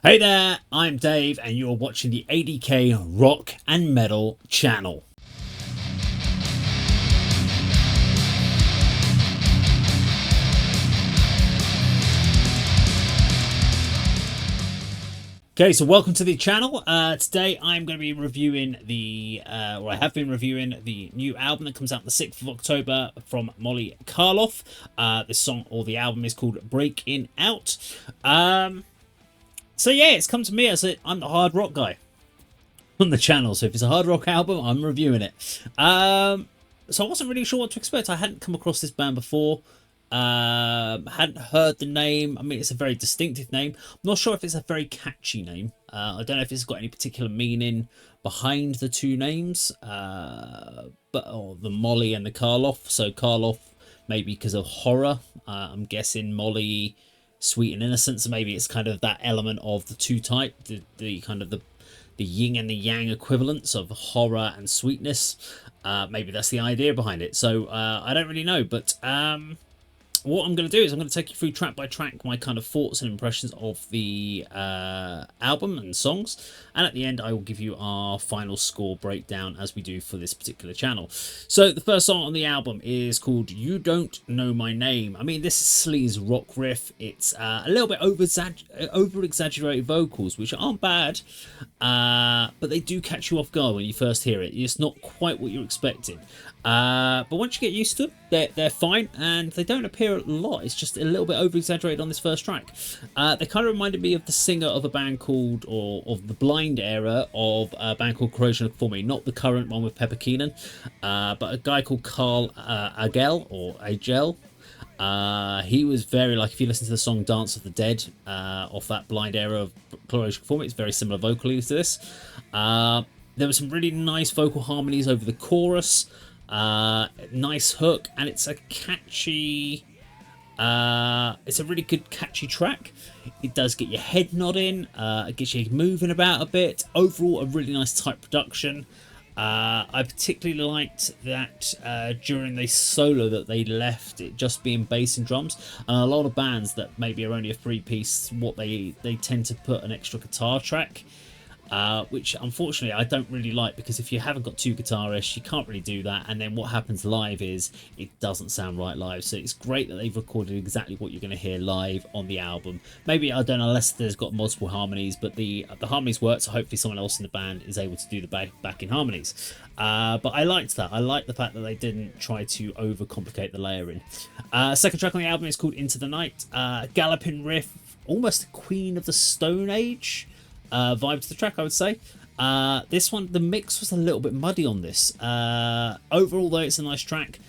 Hey there, I'm Dave and you're watching the A.D.K Rock and Metal channel. Okay, so welcome to the channel. Today I'm going to be reviewing I have been reviewing the new album that comes out the 6th of October from Molly Karloff. This song, or the album, is called Breaking Out. So yeah, it's come to me as I'm the hard rock guy on the channel. So if it's a hard rock album, I'm reviewing it. So I wasn't really sure what to expect. I hadn't come across this band before. Hadn't heard the name. I mean, it's a very distinctive name. I'm not sure if it's a very catchy name. I don't know if it's got any particular meaning behind the two names. The Molly and the Karloff. So Karloff maybe because of horror. I'm guessing Molly, sweet and innocent. So maybe it's kind of that element of the two type, the kind of the yin and the yang equivalents of horror and sweetness. Maybe that's the idea behind it. So I don't really know, but what I'm going to do is I'm going to take you through track by track my kind of thoughts and impressions of the album and songs, and at the end I will give you our final score breakdown as we do for this particular channel. So the first song on the album is called You Don't Know My Name. I mean, this is Slea's rock riff. It's a little bit over exaggerated vocals, which aren't bad, but they do catch you off guard when you first hear it. It's not quite what you're expecting. But once you get used to it, they're fine, and they don't appear a lot. It's just a little bit over-exaggerated on this first track. They kind of reminded me of the singer of a band called, or of the Blind era of a band called Corrosion of Conformity, not the current one with Pepper Keenan, but a guy called Karl Agel, or Agel. He was very, like, if you listen to the song Dance of the Dead off that Blind era of Corrosion of Conformity, it's very similar vocally to this. There were some really nice vocal harmonies over the chorus. Nice hook, and it's a catchy it's a really good catchy track. It does get your head nodding, it gets you moving about a bit. Overall, a really nice tight production. I particularly liked that during the solo that they left it just being bass and drums, and a lot of bands that maybe are only a three-piece, they tend to put an extra guitar track, which unfortunately I don't really like, because if you haven't got two guitarists you can't really do that, and then what happens live is it doesn't sound right live. So it's great that they've recorded exactly what you're going to hear live on the album. Maybe, I don't know, unless there's got multiple harmonies, but the harmonies work, so hopefully someone else in the band is able to do the backing harmonies. But I liked that. I liked the fact that they didn't try to overcomplicate the layering. Second track on the album is called Into the Night. Galloping riff, almost a Queen of the Stone Age vibe to the track, I would say. This one, the mix was a little bit muddy on this. Overall, though, it's a nice track.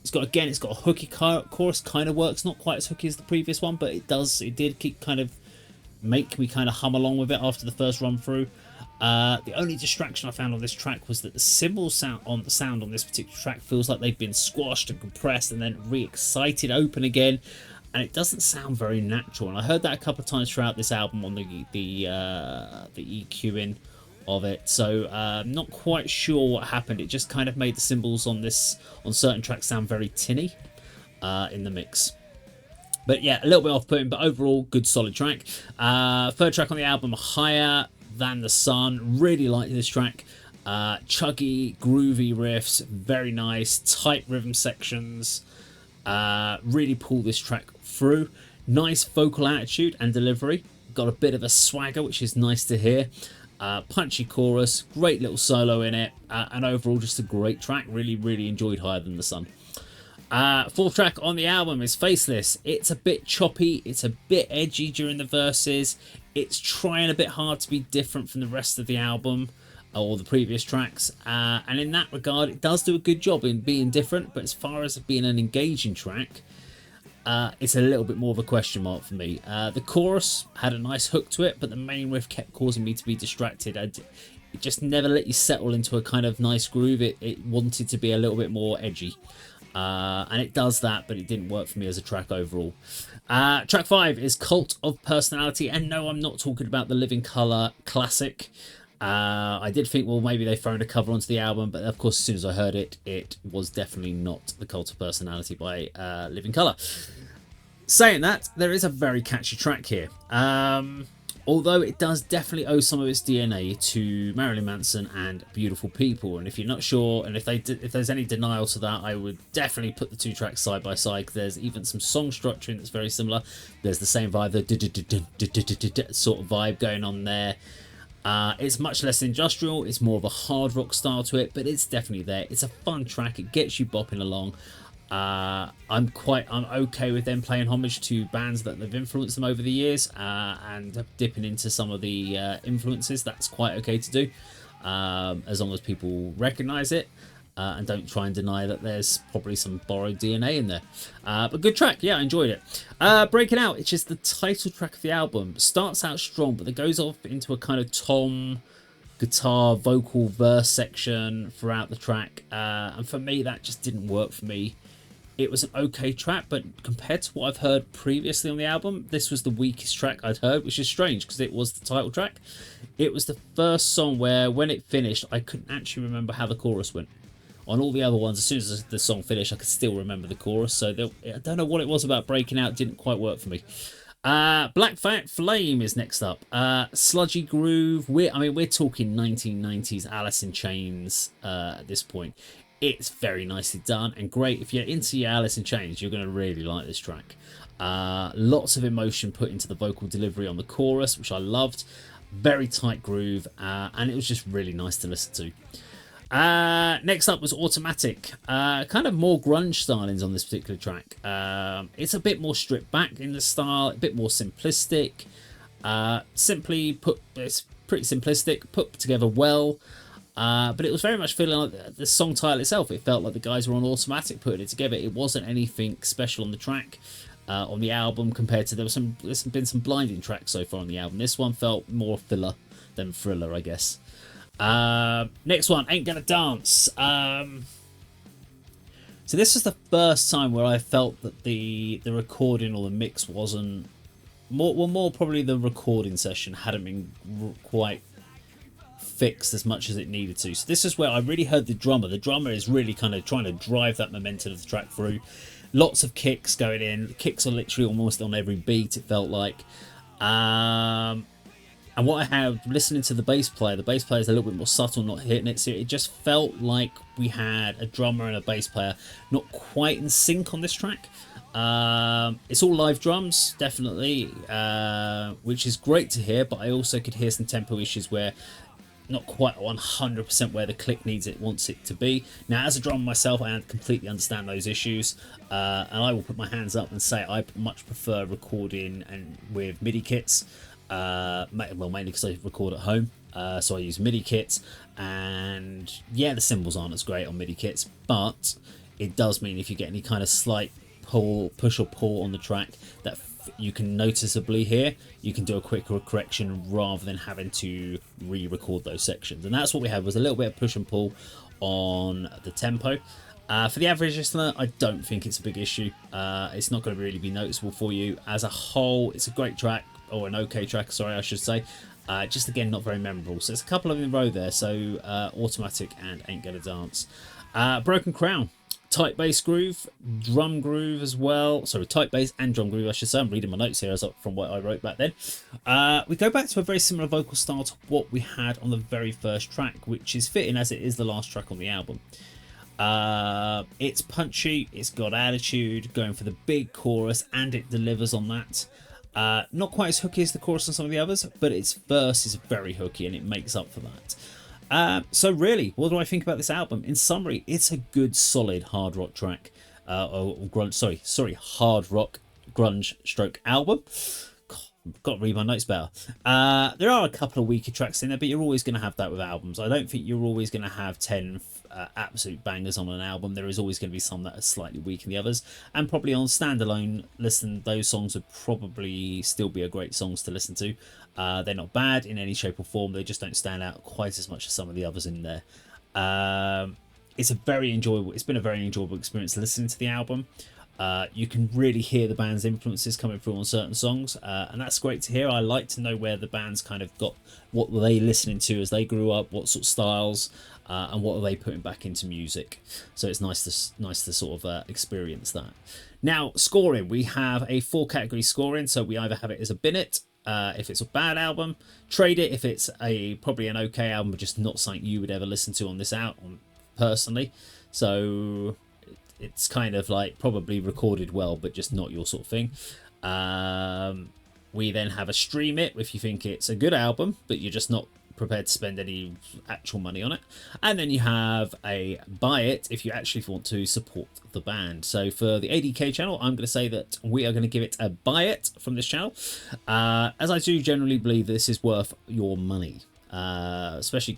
It's got a hooky chorus, kind of works, not quite as hooky as the previous one, but it did keep kind of make me kind of hum along with it after the first run through. The only distraction I found on this track was that the cymbal sound on this particular track feels like they've been squashed and compressed and then re-excited open again, and it doesn't sound very natural. And I heard that a couple of times throughout this album on the EQing of it. So I'm not quite sure what happened. It just kind of made the cymbals on certain tracks sound very tinny in the mix. But yeah, a little bit off-putting, but overall good solid track. Third track on the album, Higher Than the Sun. Really like this track. Chuggy, groovy riffs, very nice, tight rhythm sections. Really pull this track through. Nice vocal attitude and delivery. Got a bit of a swagger, which is nice to hear. Punchy chorus, great little solo in it, and overall just a great track. Really enjoyed Higher Than the Sun. Fourth track on the album is Faceless. It's a bit choppy, it's a bit edgy during the verses. It's trying a bit hard to be different from the rest of the album or the previous tracks, and in that regard it does do a good job in being different, but as far as being an engaging track, it's a little bit more of a question mark for me. The chorus had a nice hook to it, but the main riff kept causing me to be distracted. It just never let you settle into a kind of nice groove. It wanted to be a little bit more edgy, and it does that, but it didn't work for me as a track overall. Track 5 is Cult of Personality, and no, I'm not talking about the Living Colour classic. I did think, well, maybe they've thrown a cover onto the album, but of course as soon as I heard it, it was definitely not the Cult of Personality by Living Colour. Saying that, there is a very catchy track here. Although it does definitely owe some of its DNA to Marilyn Manson and Beautiful People, and if you're not sure, and if there's any denial to that, I would definitely put the two tracks side by side. There's even some song structuring that's very similar. There's the same vibe, the sort of vibe going on there. It's much less industrial. It's more of a hard rock style to it, but it's definitely there. It's a fun track. It gets you bopping along. I'm okay with them playing homage to bands that have influenced them over the years, and dipping into some of the influences. That's quite okay to do, as long as people recognise it, and don't try and deny that there's probably some borrowed DNA in there. But good track, yeah, I enjoyed it. Breaking Out, which is the title track of the album, starts out strong, but it goes off into a kind of tom guitar vocal verse section throughout the track, and for me that just didn't work for me. It was an okay track, but compared to what I've heard previously on the album, this was the weakest track I'd heard, which is strange because it was the title track. It was the first song where, when it finished, I couldn't actually remember how the chorus went. On all the other ones, as soon as the song finished, I could still remember the chorus. So I don't know what it was about Breaking Out. It didn't quite work for me. Black Fat Flame is next up. Sludgy groove. We're talking 1990s Alice in Chains at this point. It's very nicely done and great. If you're into your Alice in Chains, you're going to really like this track. Lots of emotion put into the vocal delivery on the chorus, which I loved. Very tight groove, and it was just really nice to listen to. Next up was Automatic. Kind of more grunge stylings on this particular track. It's a bit more stripped back in the style, a bit more simplistic. It's pretty simplistic, put together well. But it was very much feeling like the song title itself. It felt like the guys were on Automatic putting it together. It wasn't anything special on the track, on the album, compared to there's been some blinding tracks so far on the album. This one felt more filler than thriller, I guess. Next one, Ain't Gonna Dance. So this was the first time where I felt that the recording or the mix wasn't more probably the recording session hadn't been quite fixed as much as it needed to. So this is where I really heard the drummer. The drummer is really kind of trying to drive that momentum of the track through. Lots of kicks going in. The kicks are literally almost on every beat, it felt like. And what I have listening to the bass player is a little bit more subtle, not hitting it. So it just felt like we had a drummer and a bass player not quite in sync on this track. It's all live drums, definitely, which is great to hear, but I also could hear some tempo issues where not quite 100% where the click wants it to be. Now, as a drummer myself, I completely understand those issues, and I will put my hands up and say I much prefer recording and with MIDI kits. Mainly because I record at home, so I use MIDI kits, and yeah, the cymbals aren't as great on MIDI kits, but it does mean if you get any kind of slight push or pull on the track that you can noticeably hear, you can do a quicker correction rather than having to re-record those sections. And that's what we had, was a little bit of push and pull on the tempo. For the average listener, I don't think it's a big issue. It's not going to really be noticeable for you. As a whole, it's a great track, or an okay track, sorry, I should say. Just again, not very memorable. So it's a couple of in a row there. So Automatic and Ain't Gonna Dance. Broken Crown. Tight bass groove, drum groove as well. Sorry, tight bass and drum groove, I should say. I'm reading my notes here from what I wrote back then. We go back to a very similar vocal style to what we had on the very first track, which is fitting as it is the last track on the album. It's punchy, it's got attitude, going for the big chorus, and it delivers on that. Not quite as hooky as the chorus on some of the others, but its verse is very hooky and it makes up for that. So really, what do I think about this album? In summary, it's a good, solid hard rock track. Hard rock grunge stroke album. God, got to read my notes better. There are a couple of weaker tracks in there, but you're always going to have that with albums. I don't think you're always going to have 10 absolute bangers on an album. There is always going to be some that are slightly weaker than the others, and probably on standalone listen, those songs would probably still be a great songs to listen to. They're not bad in any shape or form, they just don't stand out quite as much as some of the others in there. It's been a very enjoyable experience listening to the album. You can really hear the band's influences coming through on certain songs, and that's great to hear. I like to know where the band's kind of got, what were they listening to as they grew up, what sort of styles, and what are they putting back into music. So it's nice to sort of experience that. Now, scoring, we have a 4 category scoring, so we either have it as a Binet, if it's a bad album. Trade it if it's probably an okay album, but just not something you would ever listen to on this album personally. So it's kind of like probably recorded well, but just not your sort of thing. We then have a stream it if you think it's a good album, but you're just not prepared to spend any actual money on it. And then you have a buy it if you actually want to support the band. So for the A.D.K channel, I'm going to say that we are going to give it a buy it from this channel, as I do generally believe this is worth your money. Especially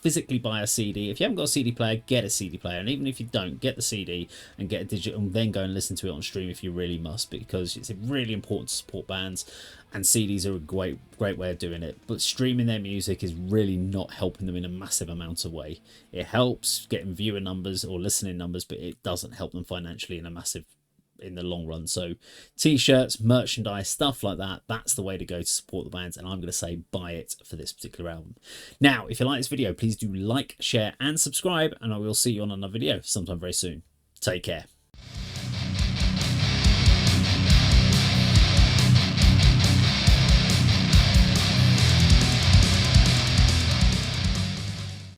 physically buy a CD. If you haven't got a CD player, get a CD player, and even if you don't, get the CD and get a digital, and then go and listen to it on stream if you really must, because it's really important to support bands, and CDs are a great way of doing it. But streaming their music is really not helping them in a massive amount of way. It helps getting viewer numbers or listening numbers, but it doesn't help them financially in the long run. So t-shirts, merchandise, stuff like that, that's the way to go to support the bands, and I'm going to say buy it for this particular album. Now, if you like this video, please do like, share and subscribe, and I will see you on another video sometime very soon. Take care.